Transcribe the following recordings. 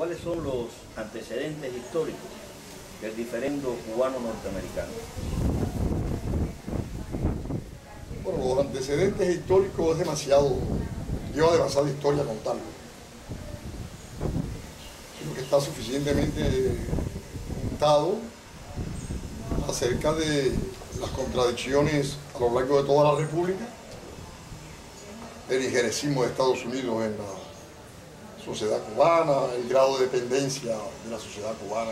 ¿cuáles son los antecedentes históricos del diferendo cubano-norteamericano? Bueno, los antecedentes históricos lleva demasiada historia contarlo. Creo que está suficientemente contado acerca de las contradicciones a lo largo de toda la República, el injerencismo de Estados Unidos en la sociedad cubana, el grado de dependencia de la sociedad cubana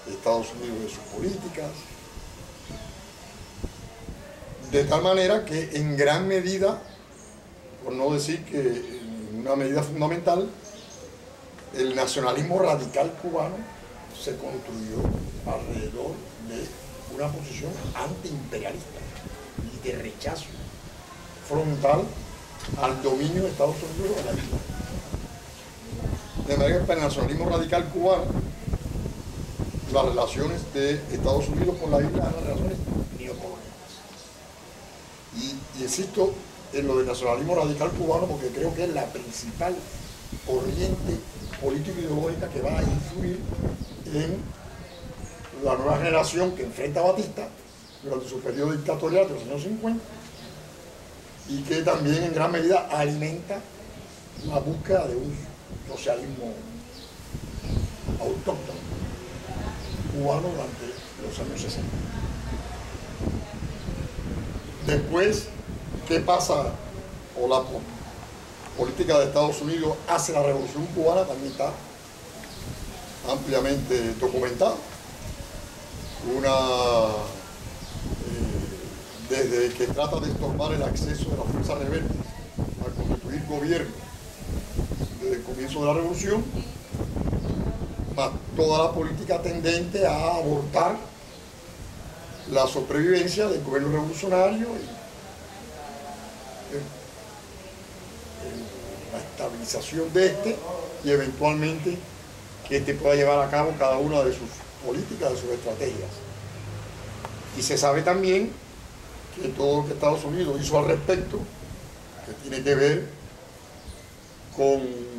de Estados Unidos de sus políticas, de tal manera que en gran medida, por no decir que en una medida fundamental, el nacionalismo radical cubano se construyó alrededor de una posición antiimperialista y de rechazo frontal al dominio de Estados Unidos de la isla. De manera que para el nacionalismo radical cubano, las relaciones de Estados Unidos con la isla eran relaciones neocoloniales. Y insisto en lo del nacionalismo radical cubano porque creo que es la principal corriente político-ideológica que va a influir en la nueva generación que enfrenta a Batista durante su periodo dictatorial de los años 50 y que también en gran medida alimenta la búsqueda de un socialismo autóctono cubano durante los años 60. Después, ¿qué pasa? O la política de Estados Unidos hace la revolución cubana también está ampliamente documentada. Desde que trata de estorbar el acceso de las fuerzas rebeldes a constituir gobierno desde el comienzo de la revolución, más toda la política tendente a abortar la sobrevivencia del gobierno revolucionario y la estabilización de este y eventualmente que este pueda llevar a cabo cada una de sus políticas, de sus estrategias. Y se sabe también que todo lo que Estados Unidos hizo al respecto, que tiene que ver con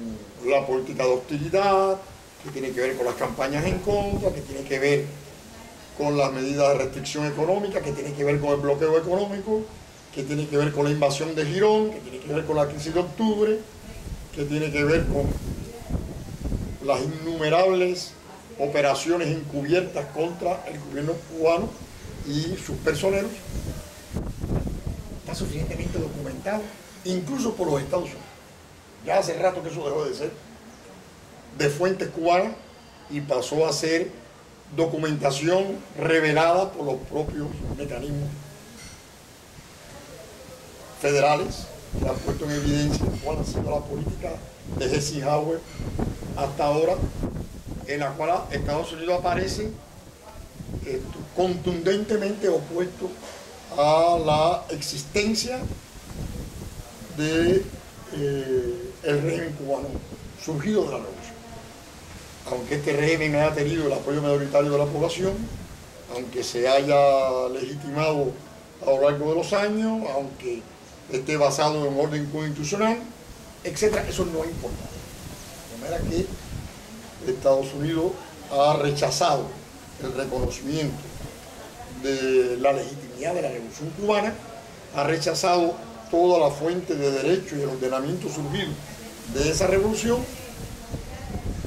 la política de hostilidad, que tiene que ver con las campañas en contra, que tiene que ver con las medidas de restricción económica, que tiene que ver con el bloqueo económico, que tiene que ver con la invasión de Girón, que tiene que ver con la crisis de octubre, que tiene que ver con las innumerables operaciones encubiertas contra el gobierno cubano y sus personeros. Está suficientemente documentado, incluso por los Estados Unidos. Ya hace rato que eso dejó de ser de fuentes cubanas y pasó a ser documentación revelada por los propios mecanismos federales que han puesto en evidencia cuál ha sido la política de Eisenhower hasta ahora, en la cual Estados Unidos aparece contundentemente opuesto a la existencia de el régimen cubano surgido de la revolución. Aunque este régimen haya tenido el apoyo mayoritario de la población, aunque se haya legitimado a lo largo de los años, aunque esté basado en un orden constitucional, etc., eso no importa. De manera que Estados Unidos ha rechazado el reconocimiento de la legitimidad de la revolución cubana, ha rechazado toda la fuente de derecho y el ordenamiento surgido de esa revolución,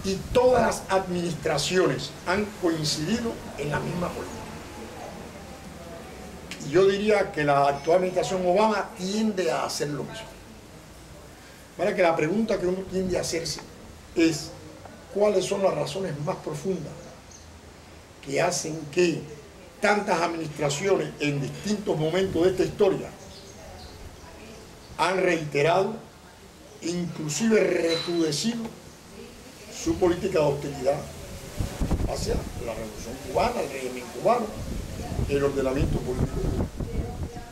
y todas las administraciones han coincidido en la misma política. Y yo diría que la actual administración Obama tiende a hacer lo mismo. Para que la pregunta que uno tiende a hacerse es cuáles son las razones más profundas que hacen que tantas administraciones en distintos momentos de esta historia han reiterado, inclusive recrudecido, su política de hostilidad hacia la revolución cubana, el régimen cubano, el ordenamiento político,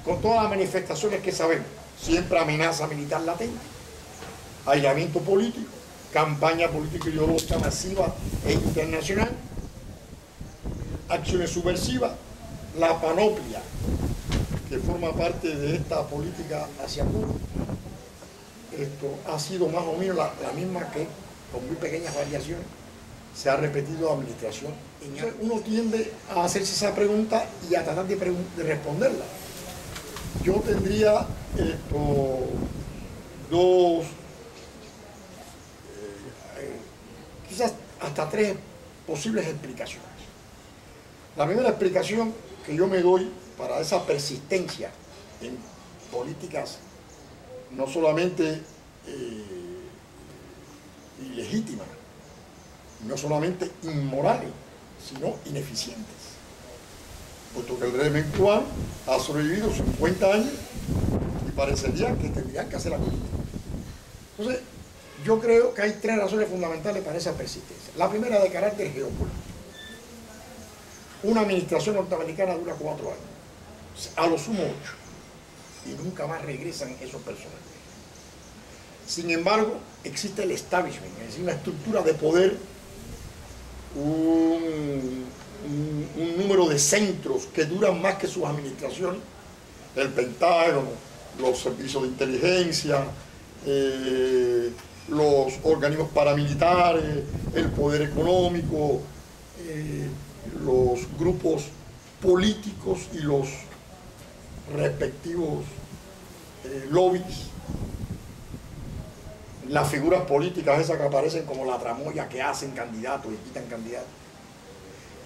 con todas las manifestaciones que sabemos: siempre amenaza militar latente, aislamiento político, campaña política ideológica masiva e internacional, acciones subversivas, la panoplia que forma parte de esta política hacia Cuba. Esto ha sido más o menos la misma, que con muy pequeñas variaciones, se ha repetido administración. Uno tiende a hacerse esa pregunta y a tratar de responderla. Yo tendría dos, quizás hasta tres posibles explicaciones. La primera explicación que yo me doy para esa persistencia en políticas no solamente ilegítimas, no solamente inmorales, sino ineficientes. Puesto que el régimen cubano ha sobrevivido 50 años y parecería que tendrían que hacer la política. Entonces, yo creo que hay tres razones fundamentales para esa persistencia. La primera, de carácter geopolítico. Una administración norteamericana dura 4 años, a lo sumo 8, y nunca más regresan esos personajes. Sin embargo, existe el establishment, es decir, una estructura de poder, un número de centros que duran más que sus administraciones, el Pentágono, los servicios de inteligencia, los organismos paramilitares, el poder económico, los grupos políticos y los respectivos lobbies, las figuras políticas esas que aparecen como la tramoya que hacen candidatos y quitan candidatos.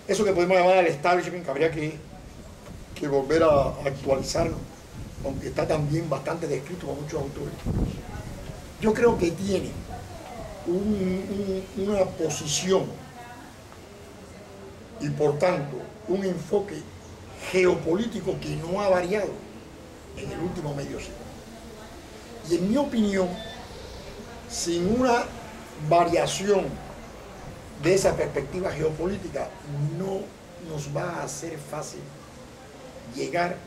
Eso que podemos llamar el establishment, que habría que volver a actualizarlo, aunque está también bastante descrito por muchos autores. Yo creo que tiene una posición y por tanto un enfoque geopolítico que no ha variado en el último medio siglo. Y en mi opinión, sin una variación de esa perspectiva geopolítica, no nos va a ser fácil llegar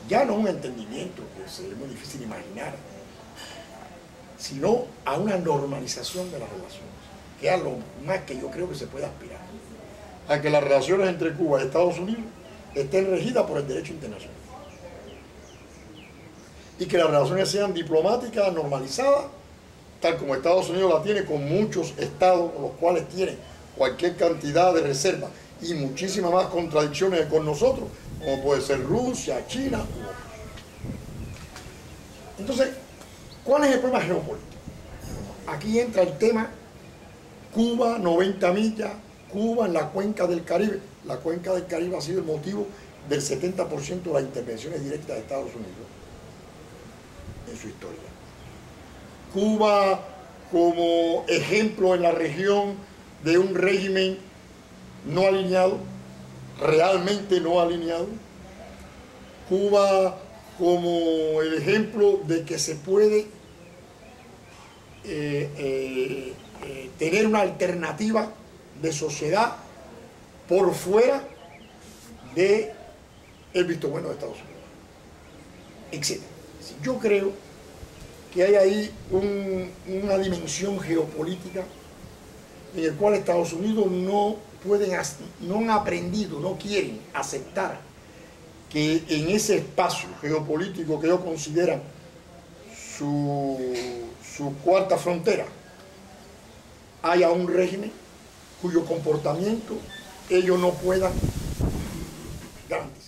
ya no a un entendimiento, que sería muy difícil imaginar, sino a una normalización de las relaciones, que es lo más que yo creo que se puede aspirar, a que las relaciones entre Cuba y Estados Unidos estén regidas por el derecho internacional y que las relaciones sean diplomáticas, normalizadas, tal como Estados Unidos la tiene con muchos estados con los cuales tiene cualquier cantidad de reservas y muchísimas más contradicciones con nosotros, como puede ser Rusia, China u otros. Entonces, ¿cuál es el problema geopolítico? Aquí entra el tema Cuba, 90 millas, Cuba en la cuenca del Caribe. La cuenca del Caribe ha sido el motivo del 70% de las intervenciones directas de Estados Unidos en su historia. Cuba como ejemplo en la región de un régimen no alineado, realmente no alineado. Cuba como el ejemplo de que se puede tener una alternativa de sociedad por fuera del visto bueno de Estados Unidos, etc. Yo creo que hay ahí una dimensión geopolítica en el cual Estados Unidos no han aprendido, no quieren aceptar que en ese espacio geopolítico que ellos consideran su cuarta frontera haya un régimen cuyo comportamiento ellos no puedan garantizar.